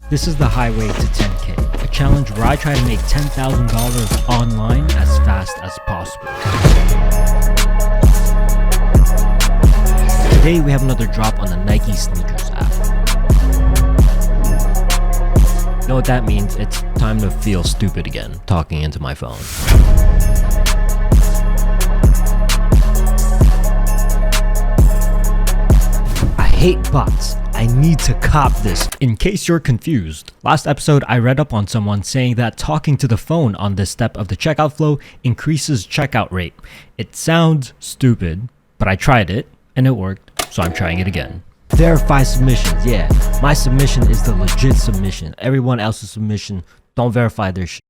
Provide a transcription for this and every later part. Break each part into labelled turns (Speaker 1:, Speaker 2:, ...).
Speaker 1: This is the highway to 10K, a challenge where I try to make $10,000 online as fast as possible. Today we have another drop on the Nike sneakers app. You know what that means? It's time to feel stupid again, talking into my phone. I hate bots. I need to cop this. In case you're confused, last episode I read up on someone saying that talking to the phone on this step of the checkout flow increases checkout rate. It sounds stupid, but I tried it and it worked, so I'm trying it again. Verify submissions. Yeah, my submission is the legit submission. Everyone else's submission, don't verify their shit.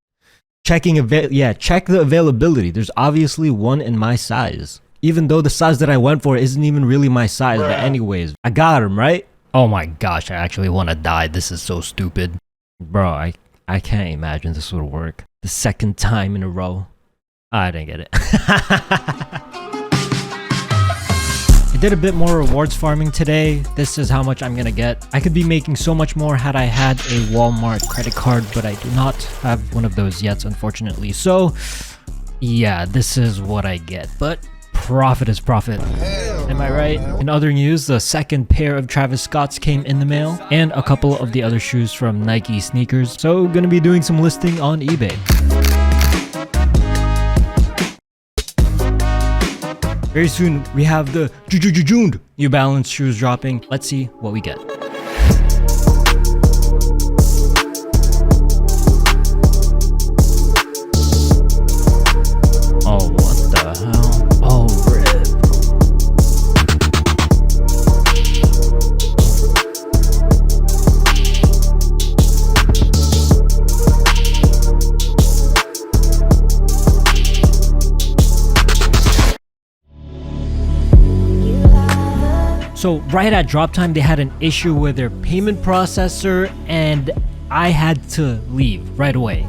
Speaker 1: Check the availability. There's obviously one in my size, even though the size that I went for isn't even really my size. But anyways, I got him, right? Oh my gosh, I actually want to die. This is so stupid. Bro, I can't imagine this would work. The second time in a row. I didn't get it. I did a bit more rewards farming today. This is how much I'm gonna get. I could be making so much more had I had a Walmart credit card, but I do not have one of those yet, unfortunately. So yeah, this is what I get, but profit is profit. Am I right? In other news, the second pair of Travis Scott's came in the mail, and a couple of the other shoes from Nike sneakers. So gonna be doing some listing on eBay. Very soon, we have the New Balance shoes dropping. Let's see what we get. Oh, what the hell? Oh, rip. So right at drop time, they had an issue with their payment processor and I had to leave right away.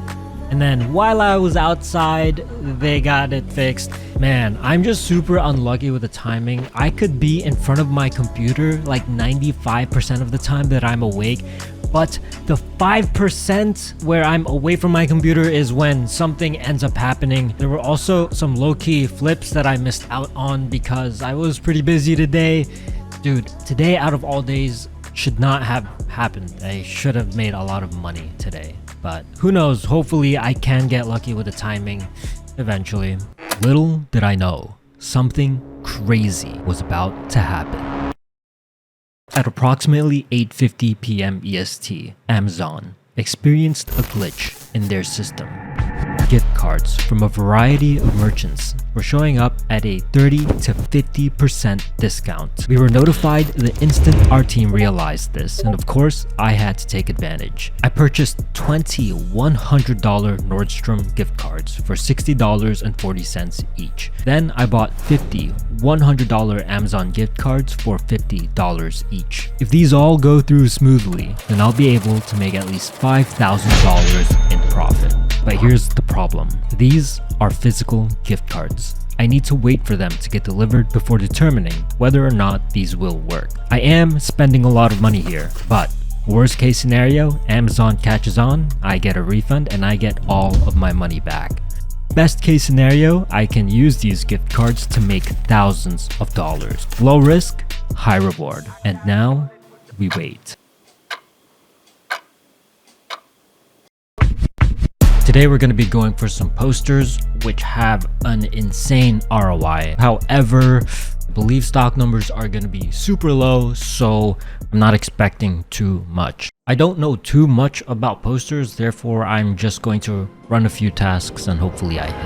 Speaker 1: And then while I was outside, they got it fixed. Man, I'm just super unlucky with the timing. I could be in front of my computer like 95% of the time that I'm awake, but the 5% where I'm away from my computer is when something ends up happening. There were also some low-key flips that I missed out on because I was pretty busy today. Dude, today out of all days should not have happened. I should have made a lot of money today, but who knows? Hopefully I can get lucky with the timing eventually. Little did I know, something crazy was about to happen. At approximately 8:50 p.m. EST, Amazon experienced a glitch in their system. Gift cards from a variety of merchants were showing up at a 30 to 50% discount. We were notified the instant our team realized this, and of course, I had to take advantage. I purchased 20 $100 Nordstrom gift cards for $60.40 each. Then I bought 50 $100 Amazon gift cards for $50 each. If these all go through smoothly, then I'll be able to make at least $5,000 in profit. But here's the problem. These are physical gift cards. I need to wait for them to get delivered before determining whether or not these will work. I am spending a lot of money here, but worst case scenario, Amazon catches on, I get a refund, and I get all of my money back. Best case scenario, I can use these gift cards to make thousands of dollars. Low risk, high reward. And now, we wait. Today we're going to be going for some posters which have an insane ROI. However, I believe stock numbers are going to be super low, so I'm not expecting too much. I don't know too much about posters, therefore I'm just going to run a few tasks and hopefully I hit.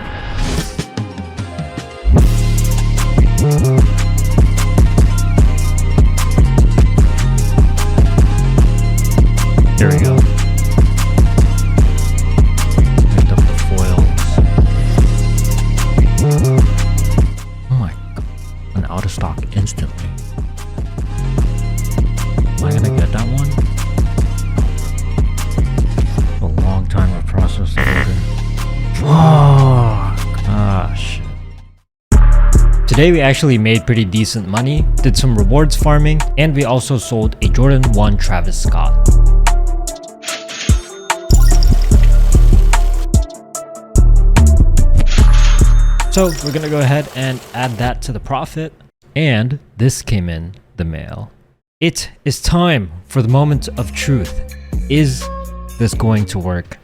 Speaker 1: There we go. Out of stock instantly. Am I gonna get that one? A long time to process everything. Ah, shit. Today we actually made pretty decent money, did some rewards farming, and we also sold a Jordan 1 Travis Scott. So we're gonna go ahead and add that to the profit. And this came in the mail. It is time for the moment of truth. Is this going to work?